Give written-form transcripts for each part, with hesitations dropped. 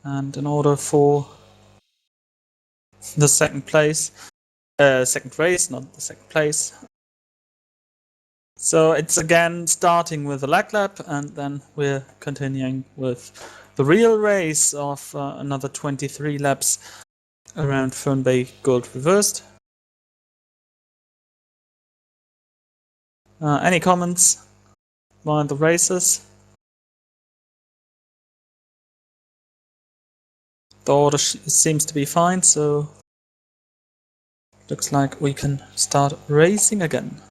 And in order for the second race, not the second place. So it's again starting with the lag lap, and then we're continuing with the real race of another 23 laps around Fern Bay Gold Reversed. Any comments on the races? The order seems to be fine, so looks like we can start racing again.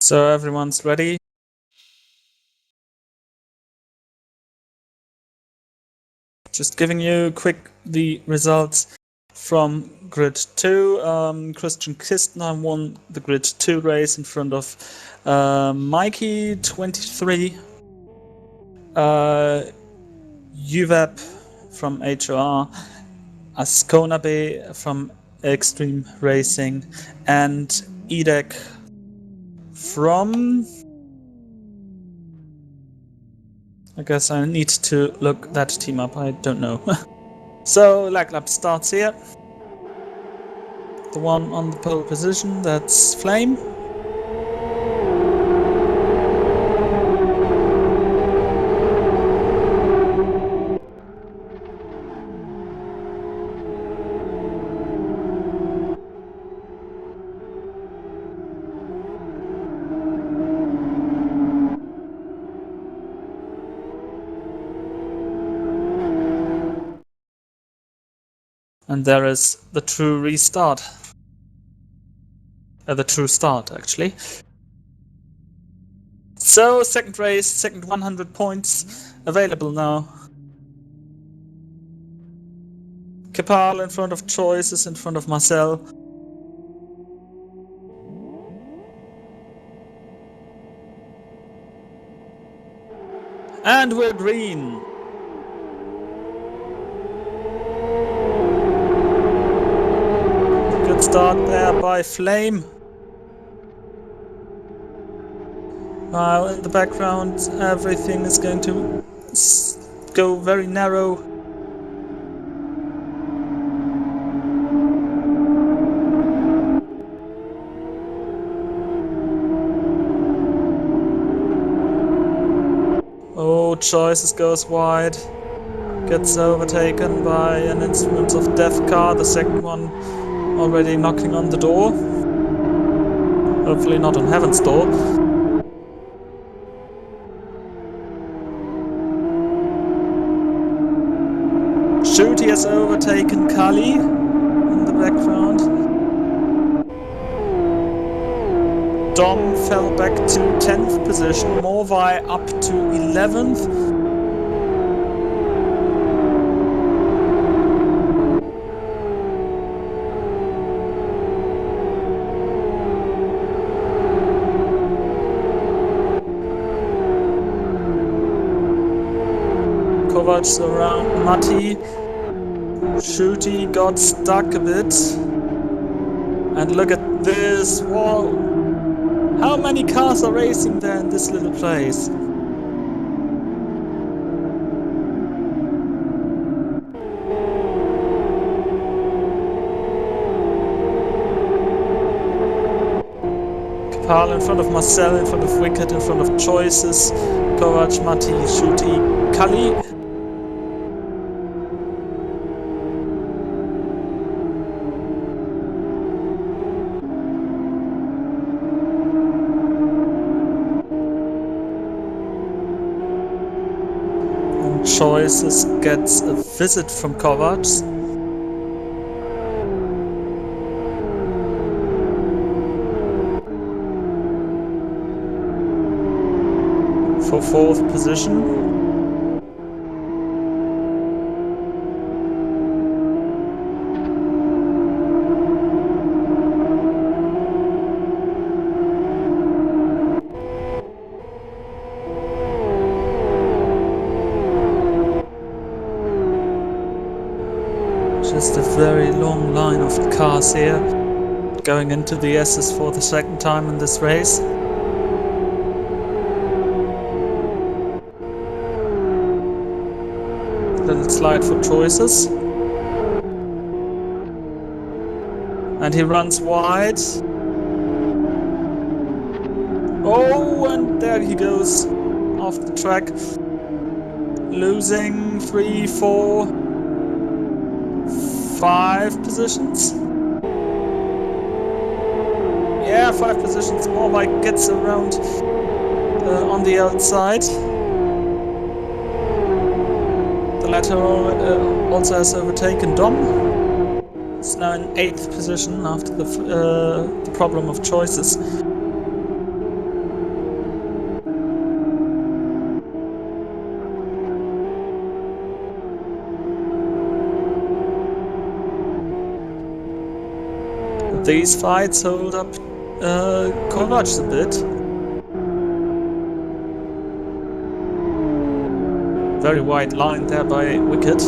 So everyone's ready. Just giving you quick the results from Grid 2. Christian Kistner won the Grid 2 race in front of Mikey 23. UVAP from HOR, Asconabe from Extreme Racing, and Edek from... I guess I need to look that team up, I don't know. So, lag lap starts here. The one on the pole position, that's Flame. And there is the true restart. The true start, actually. So, second race, second 100 points available now. Kepal in front of Choices, in front of Marcel. And we're green. Good start there by Flame. While in the background everything is going to go very narrow. Oh, Choices goes wide. Gets overtaken by an Instruments of Death car, the second one already knocking on the door. Hopefully not on Heaven's door. Shooty has overtaken Kali in the background. Dom fell back to 10th position, Morvai up to 11th. Kovac around Matti. Shooty got stuck a bit. And look at this wall. How many cars are racing there in this little place? Kapal in front of Marcel, in front of Wicked, in front of Choices. Kovac, Matti, Shooty, Kali. Choices gets a visit from Kovacs. For 4th position. Just a very long line of cars here, going into the S's for the second time in this race. Little slide for choices. And he runs wide. Oh, and there he goes off the track. Losing 3, 4, 5 positions. Yeah, 5 positions. Morvike gets around on the outside. The latter also has overtaken Dom. It's now in 8th position after the problem of choices. These fights hold up Kovacs a bit. Very wide line there by Wicked.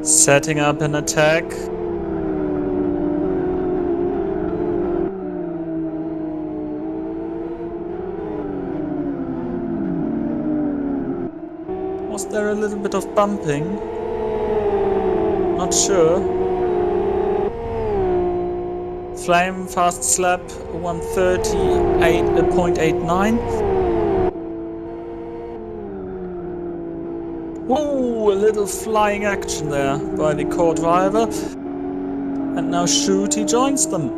Setting up an attack. Was there a little bit of bumping? Not sure. Flame fast slap 138.89. Whoa, a little flying action there by the core driver. And now Shooty joins them.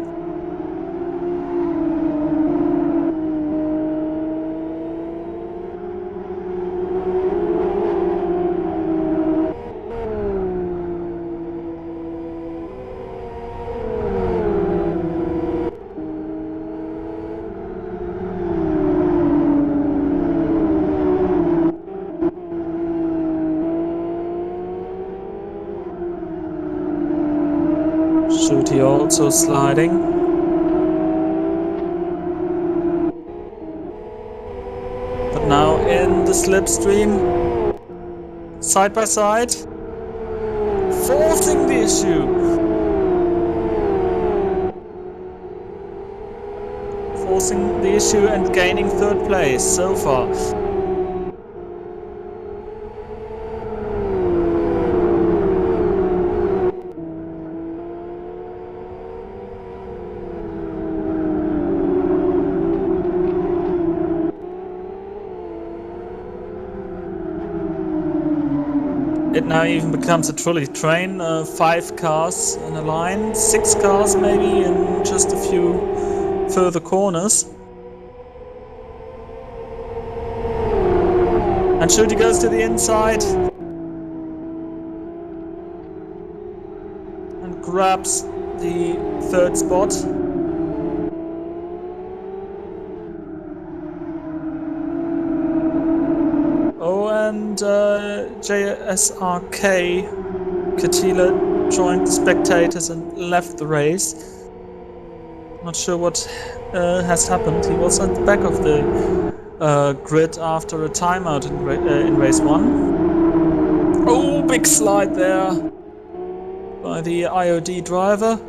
Shooty also sliding. But now in the slipstream, side by side, forcing the issue. Forcing the issue and gaining 3rd place so far. It now even becomes a trolley train, 5 cars in a line, 6 cars maybe in just a few further corners. And Shooty goes to the inside and grabs the 3rd spot. And JSRK Katila joined the spectators and left the race. Not sure what has happened. He was at the back of the grid after a timeout in race 1. Oh, big slide there by the IOD driver.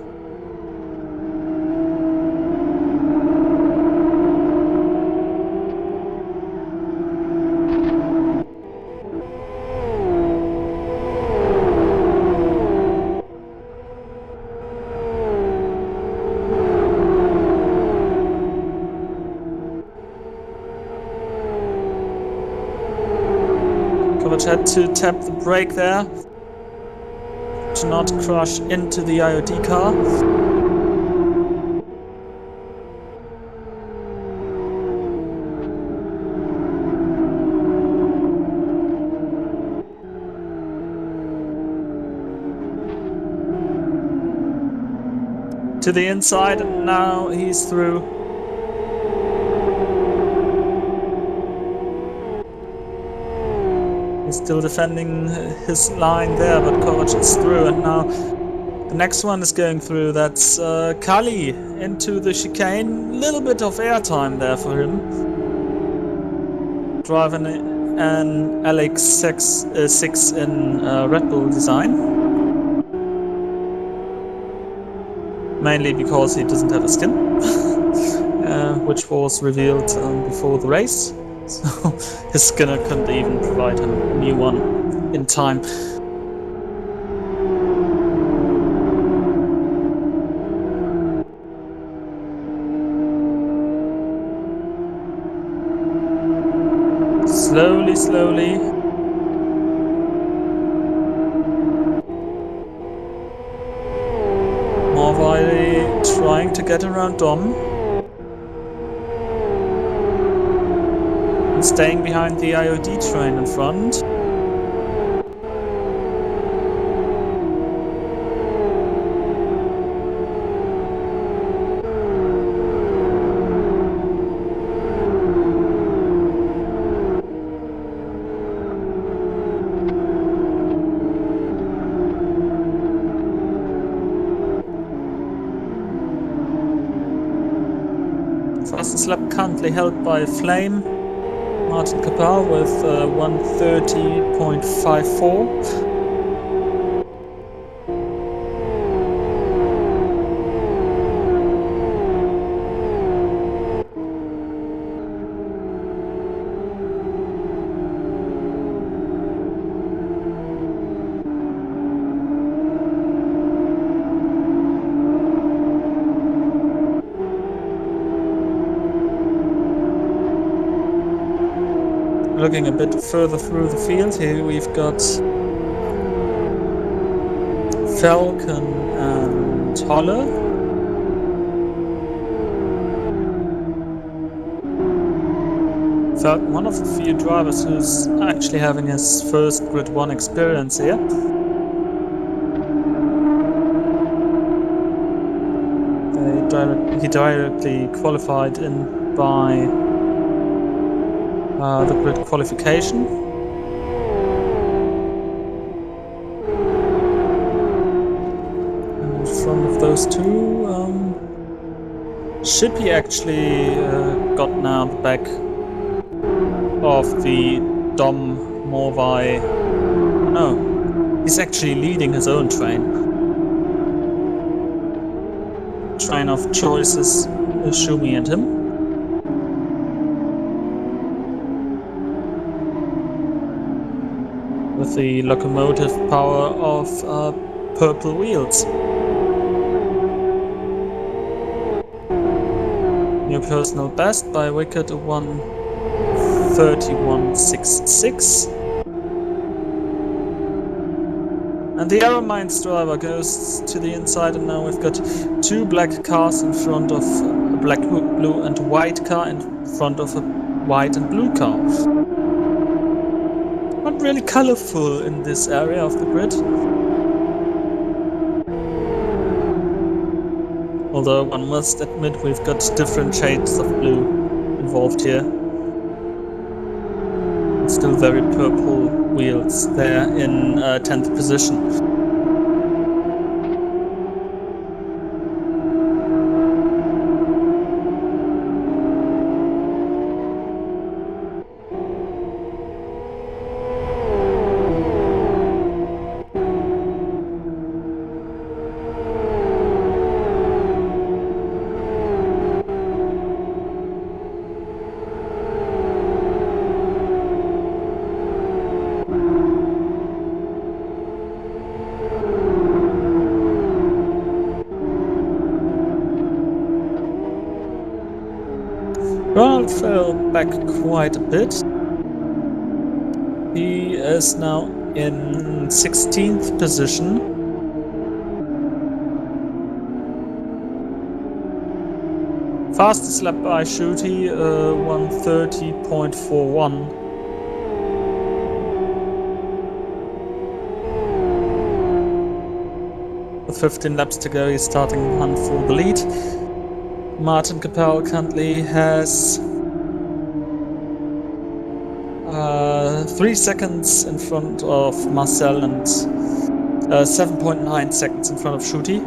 George had to tap the brake there to not crash into the IOD car. To the inside, and now he's through. He's still defending his line there, but Kovac is through, and now the next one is going through. That's Kali into the chicane. Little bit of airtime there for him. Driving an LX6 in Red Bull design. Mainly because he doesn't have a skin, which was revealed before the race. So his skinner couldn't even provide him a new one in time. Slowly, slowly. Morvai trying to get around Dom. And staying behind the IOD train in front. Fastest lap currently held by Flame. Martin Capel with 1:30.54. Looking a bit further through the field, here we've got Falcon and Holler. Falcon, one of the few drivers who's actually having his first Grid 1 experience here. He directly qualified in by the grid qualification. And in front of those two, Shippy actually got now the back of the Dom Morvai. No, he's actually leading his own train. Train of choices, Shumi and him. With the locomotive power of purple wheels. New personal best by Wicked 1:31.66. And the Arrowmines driver goes to the inside, and now we've got two black cars in front of a black, blue and white car in front of a white and blue car. Not really colorful in this area of the grid. Although one must admit we've got different shades of blue involved here. And still very purple wheels there in 10th position. Ronald fell back quite a bit. He is now in 16th position. Fastest lap by Schutte, 1:30.41. With 15 laps to go, he's starting hunt for the lead. Martin Capel currently has 3 seconds in front of Marcel and 7.9 seconds in front of Schutte.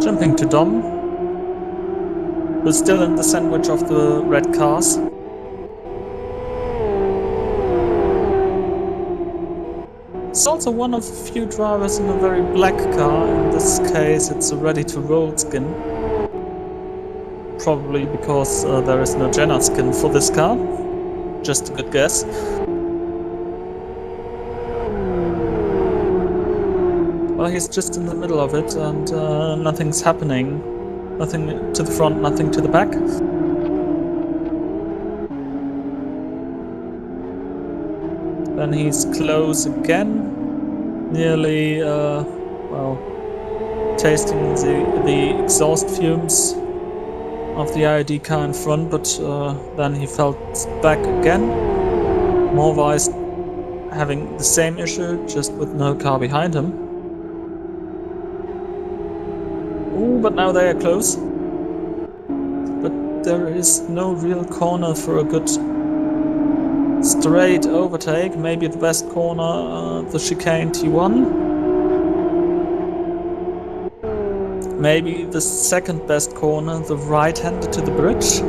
Jumping to Dom, who's still in the sandwich of the red cars. He's also one of the few drivers in a very black car. In this case, it's a ready-to-roll skin. Probably because there is no Jenna skin for this car. Just a good guess. Well, he's just in the middle of it and nothing's happening. Nothing to the front, nothing to the back. Then he's close again. Nearly, well, tasting the exhaust fumes of the IID car in front, but then he fell back again. Morweiss having the same issue, just with no car behind him. Ooh, but now they are close. But there is no real corner for a good straight overtake. Maybe the best corner, the chicane T1. Maybe the second best corner, the right-handed to the bridge.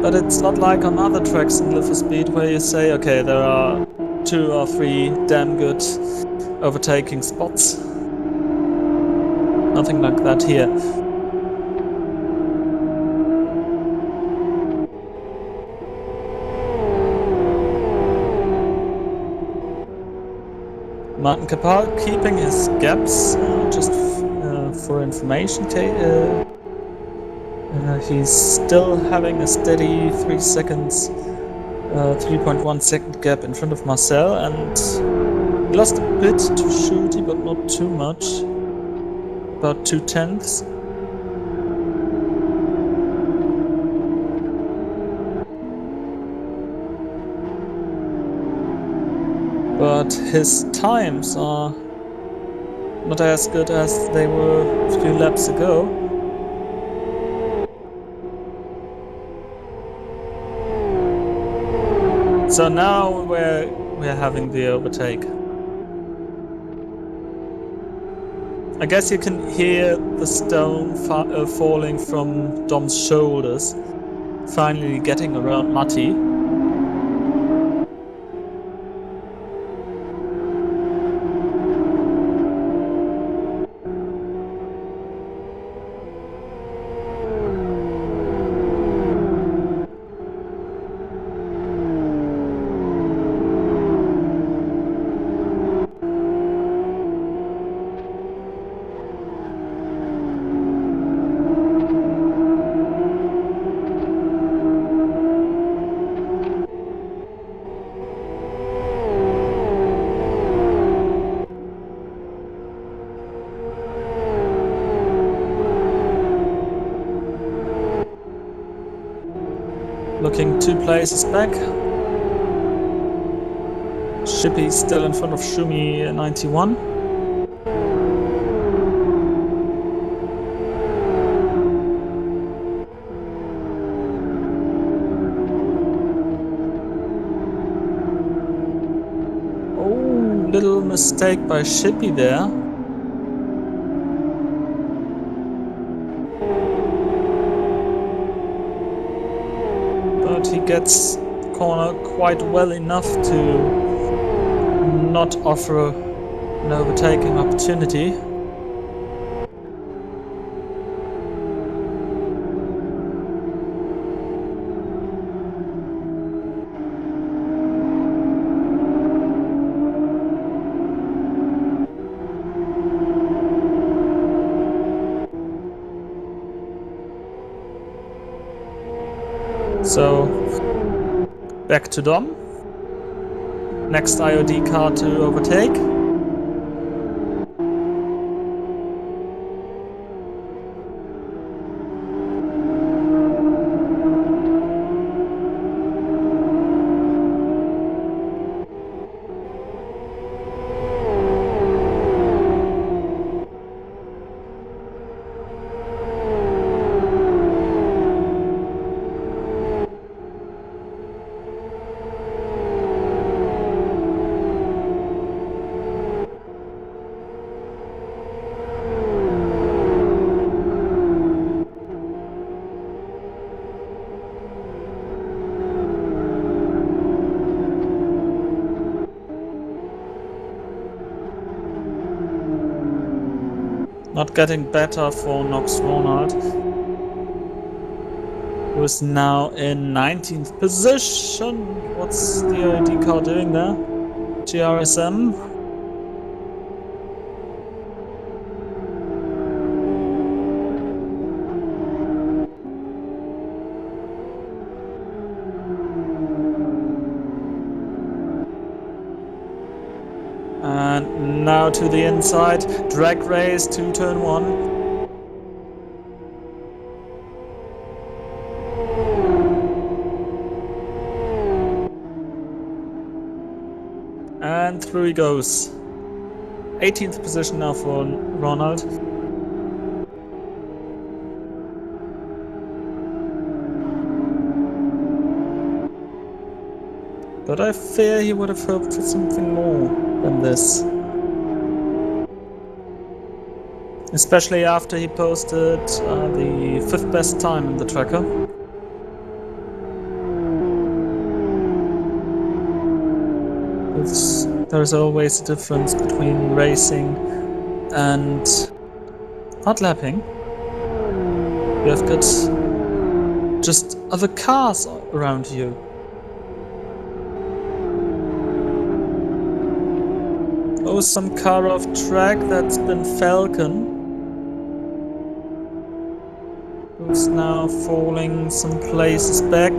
But it's not like on other tracks in Live for Speed where you say, okay, there are 2 or 3 damn good overtaking spots. Nothing like that here. Martin Capel keeping his gaps, just for information. He's still having a steady 3 seconds, 3.1 second gap in front of Marcel, and he lost a bit to Schutte, but not too much. About 2/10. But his times are not as good as they were a few laps ago. So now we're having the overtake. I guess you can hear the stone falling from Dom's shoulders, finally getting around Matti. Looking 2 places back. Shippy still in front of Schumi 91. Oh, little mistake by Shippy there. He gets corner quite well enough to not offer an overtaking opportunity. So back to Dom. Next IOD car to overtake. Not getting better for Knox Ronald, who is now in 19th position. What's the IOD car doing there? GRSM. And now to the inside, drag race to turn 1. And through he goes. 18th position now for Ronald. But I fear he would have hoped for something more than this. Especially after he posted the 5th best time in the tracker. There's always a difference between racing and hot lapping. You have got just other cars around you. Oh, some car off track, that's been Falcon. Who's now falling some places back.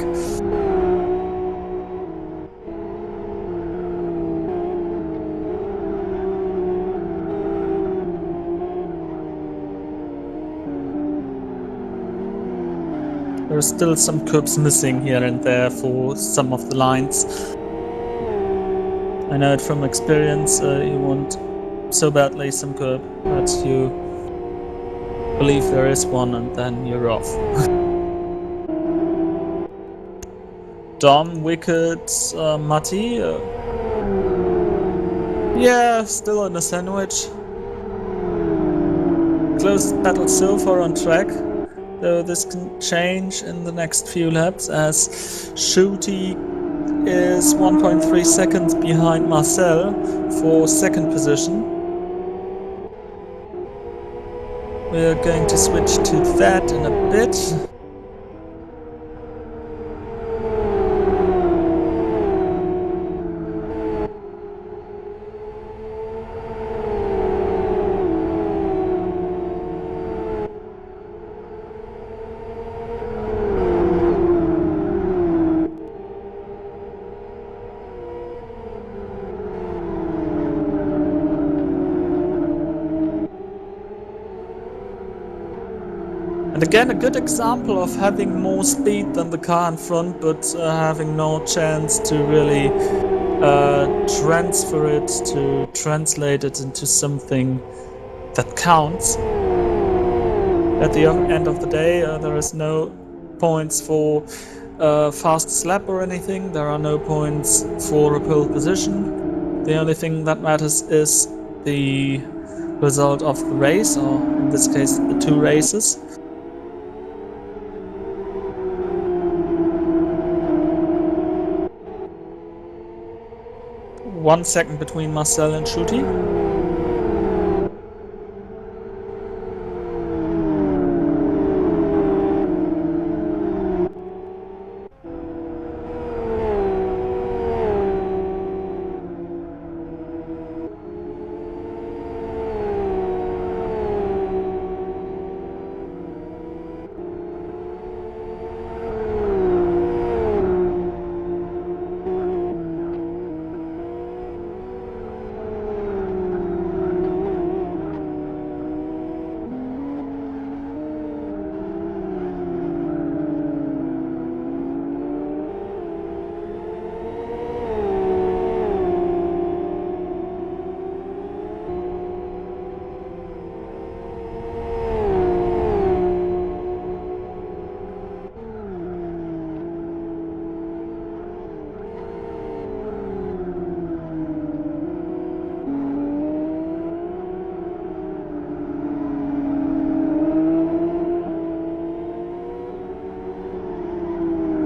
There are still some curbs missing here and there for some of the lines. I know it from experience, you want so badly some curb that you believe there is one and then you're off. Dom, Wicked, Matti. Yeah, still in a sandwich. Closest battle so far on track. Though this can change in the next few laps as Shooty is 1.3 seconds behind Marcel for 2nd position. We're going to switch to that in a bit. And again, a good example of having more speed than the car in front, but having no chance to really transfer it, to translate it into something that counts. At the end of the day, there is no points for fastest lap or anything. There are no points for a pole position. The only thing that matters is the result of the race, or in this case, the 2 races. One second between Marcel and Shooty.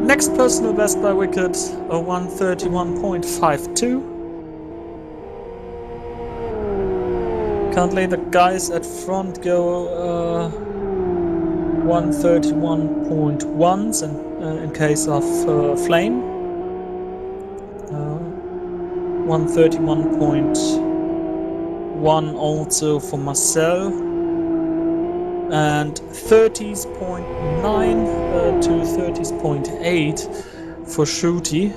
Next personal best by wicket, a 131.52. Currently the guys at front go 131.1s in case of Flame. 131.1 also for Marcel. And 30.9 to 30.8 for Shruti.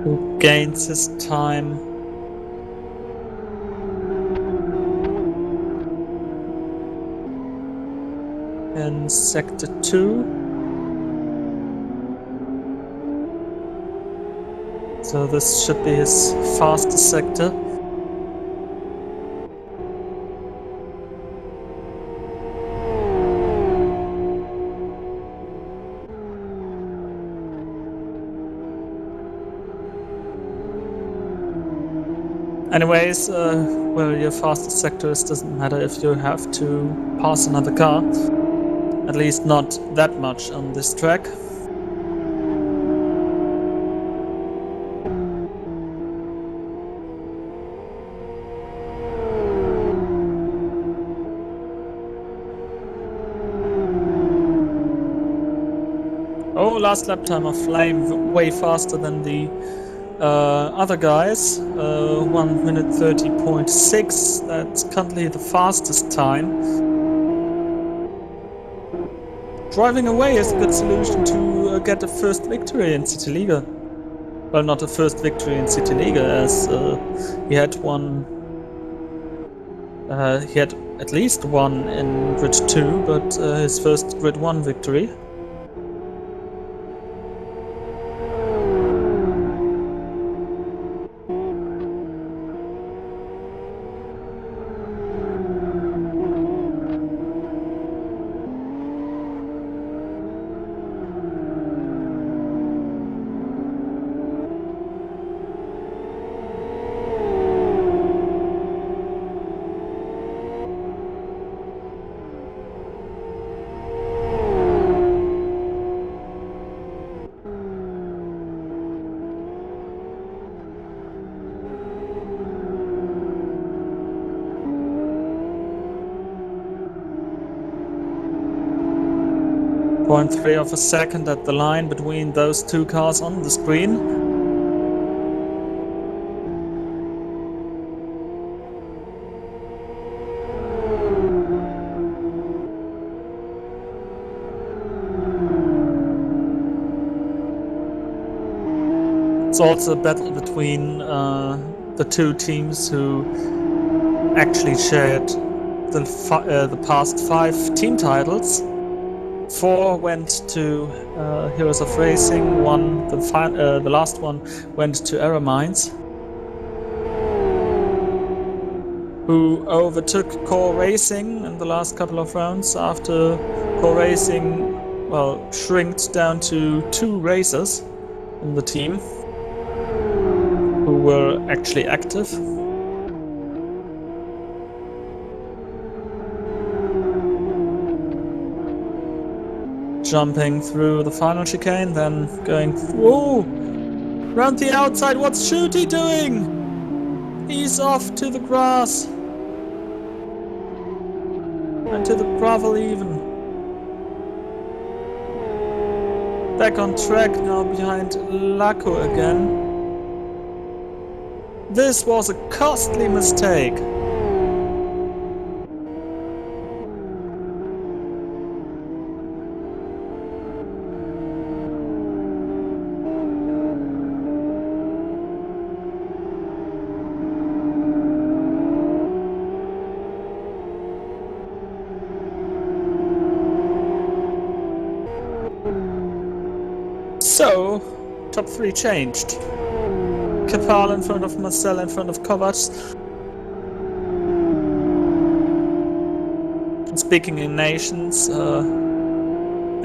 Who gains his time. In Sector 2. So this should be his fastest sector. Anyways, well, your fastest sectors doesn't matter if you have to pass another car. At least not that much on this track. Oh, last lap time of Flame way faster than the other guys. 1 minute 30.6. That's currently the fastest time. Driving away is a good solution to get a first victory in CityLiga. Well, not a first victory in CityLiga, as he had one. He had at least one in Grid 2, but his first Grid 1 victory. .3 of a second at the line between those two cars on the screen. It's also a battle between the two teams who actually shared the past 5 team titles. 4 went to Heroes of Racing, the last one went to Error Mines, who overtook Core Racing in the last couple of rounds after Core Racing, well, shrinked down to 2 racers in the team who were actually active. Jumping through the final chicane, then going round the outside. What's Shooty doing? He's off to the grass and to the gravel even. Back on track now behind Laco again. This was a costly mistake. So, top 3 changed. Kapal in front of Marcel, in front of Kovacs. And speaking in nations,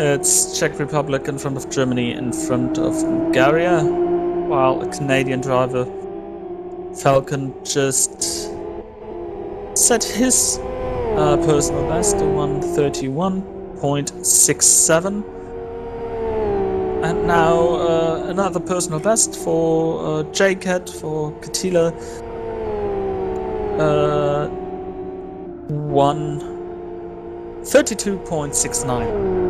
It's Czech Republic in front of Germany, in front of Hungary, while a Canadian driver, Falcon, just set his personal best to 1:31.67. And now another personal best for JCAT, for Katila, 1:32.69.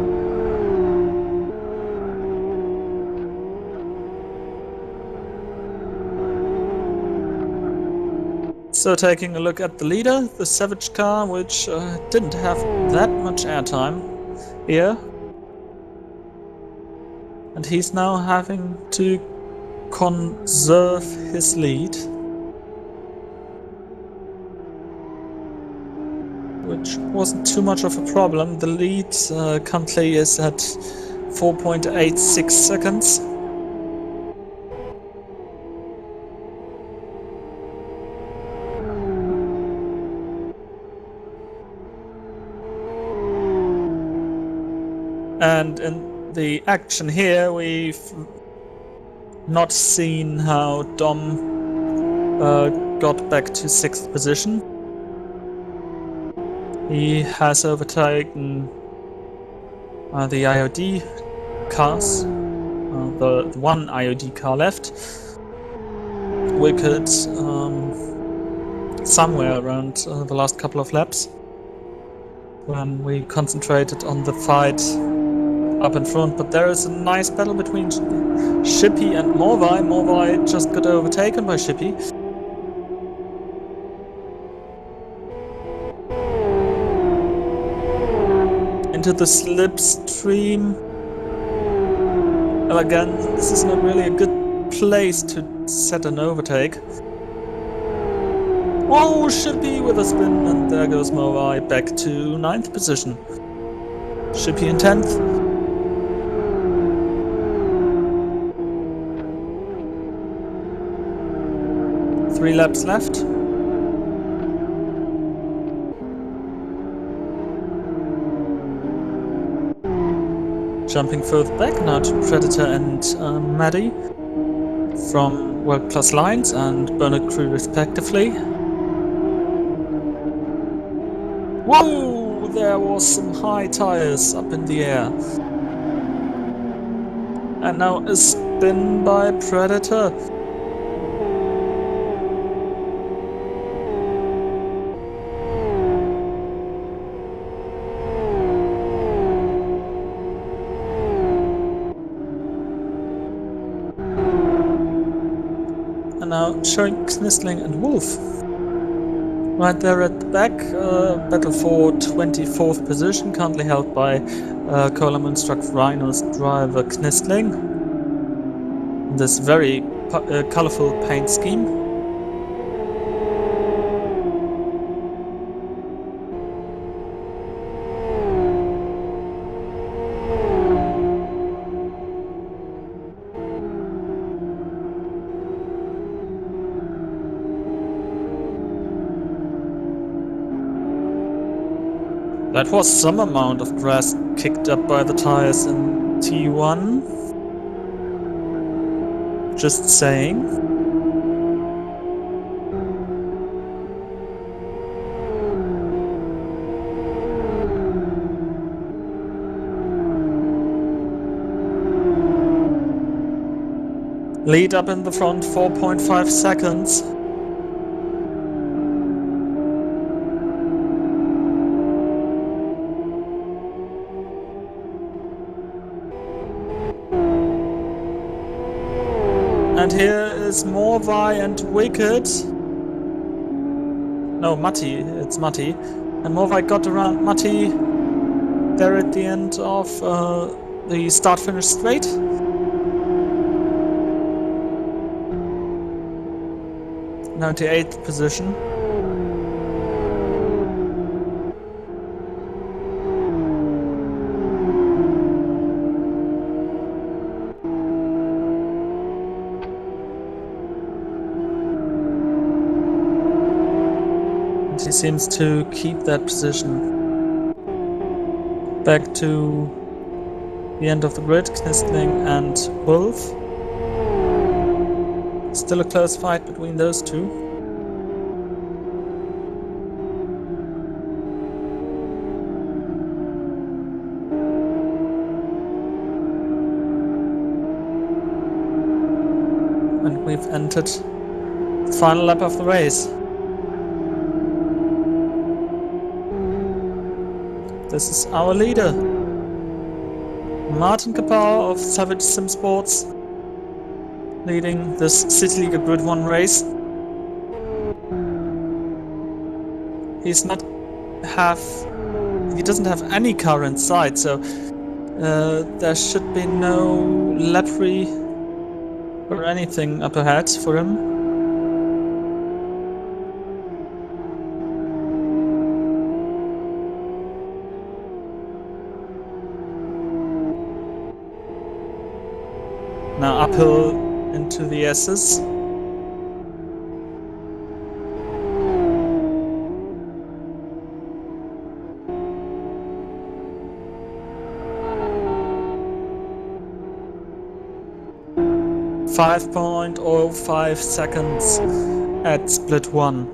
So taking a look at the leader, the Savage car, which didn't have that much airtime here. And he's now having to conserve his lead, which wasn't too much of a problem. The lead currently is at 4.86 seconds. And in the action here, we've not seen how Dom got back to 6th position. He has overtaken the IOD cars, the one IOD car left. We could somewhere around the last couple of laps, when we concentrated on the fight up in front, but there is a nice battle between Shippy and Morvai. Morvai just got overtaken by Shippy. Into the slipstream. Well, again, this is not really a good place to set an overtake. Oh, Shippy with a spin, and there goes Morvai back to 9th position. Shippy in 10th. Three laps left. Jumping further back now to Predator and Maddie from World Class Lines and Bernard Crew respectively. Whoa! There was some high tires up in the air. And now a spin by Predator. Now showing Knistling and Wolf. Right there at the back, battle for 24th position, currently held by Cola Moonstruck Rhinos driver Knistling. This very colorful paint scheme. That was some amount of grass kicked up by the tires in T1. Just saying. Lead up in the front, 4.5 seconds. And here is Morvai and Wicked. No, Matti. It's Matti. And Morvai got around Matti there at the end of the start-finish straight. Now to 8th position. He seems to keep that position. Back to the end of the grid, Knistling and Wolf. Still a close fight between those two. And we've entered the final lap of the race. This is our leader, Martin Kapau of Savage Sim Sports, leading this CityLiga Grid 1 race. He doesn't have any car inside, so there should be no lapry or anything up ahead for him. Now uphill into the S's. .05 seconds at split 1.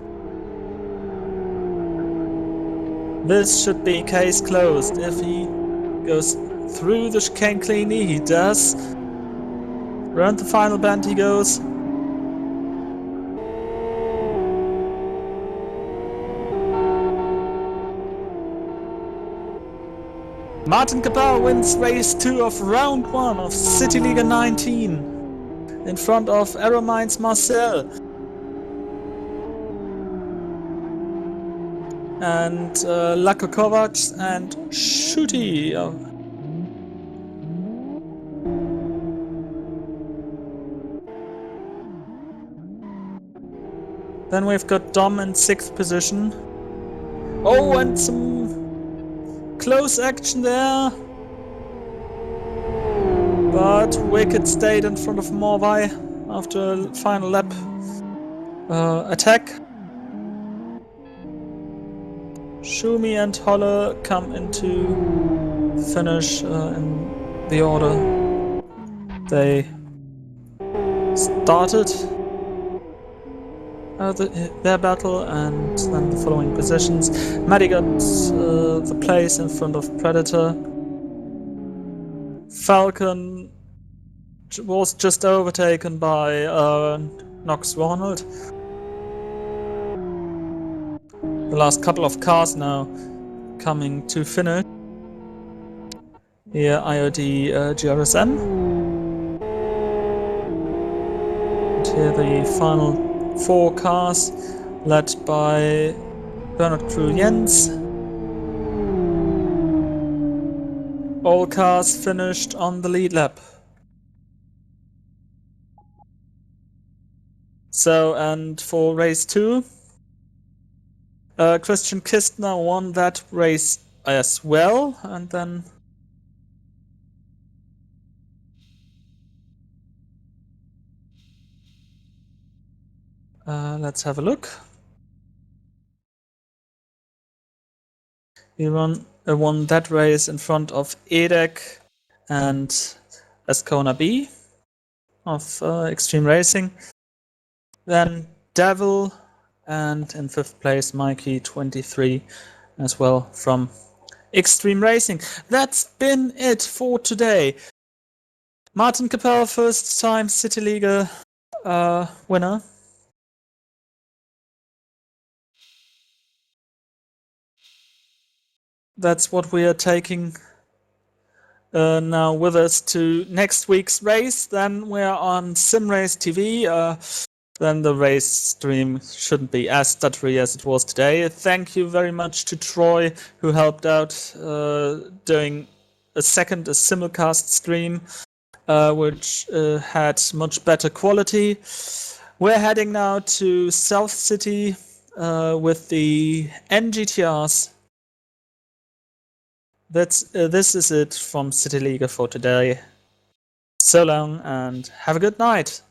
This should be case closed. If he goes through the chicane cleanly, he does. Around the final bend he goes. Martin Kapau wins race 2 of round 1 of CityLiga 19 in front of Aeromine's Marcel and Lako Kovac and Shuti. Then we've got Dom in 6th position. Oh, and some close action there. But Wicked stayed in front of Morvai after a final lap attack. Shumi and Holle come into finish in the order they started their battle, and then the following positions. Maddie got the place in front of Predator. Falcon was just overtaken by Knox Ronald. The last couple of cars now coming to finish. Here IOD GRSM. And here the final 4 cars led by Bernard Crew Jens. All cars finished on the lead lap. So, and for race 2, Christian Kistner won that race as well, and then let's have a look. He won that race in front of Edek and Ascona B of Extreme Racing. Then Devil, and in 5th place Mikey 23 as well from Extreme Racing. That's been it for today. Martin Kapau, first time CityLiga winner. That's what we are taking now with us to next week's race. Then we're on SimRace TV. Then the race stream shouldn't be as stuttery as it was today. Thank you very much to Troy, who helped out doing a simulcast stream, which had much better quality. We're heading now to South City with the NGTRs. This is it from CityLiga for today. So long and have a good night.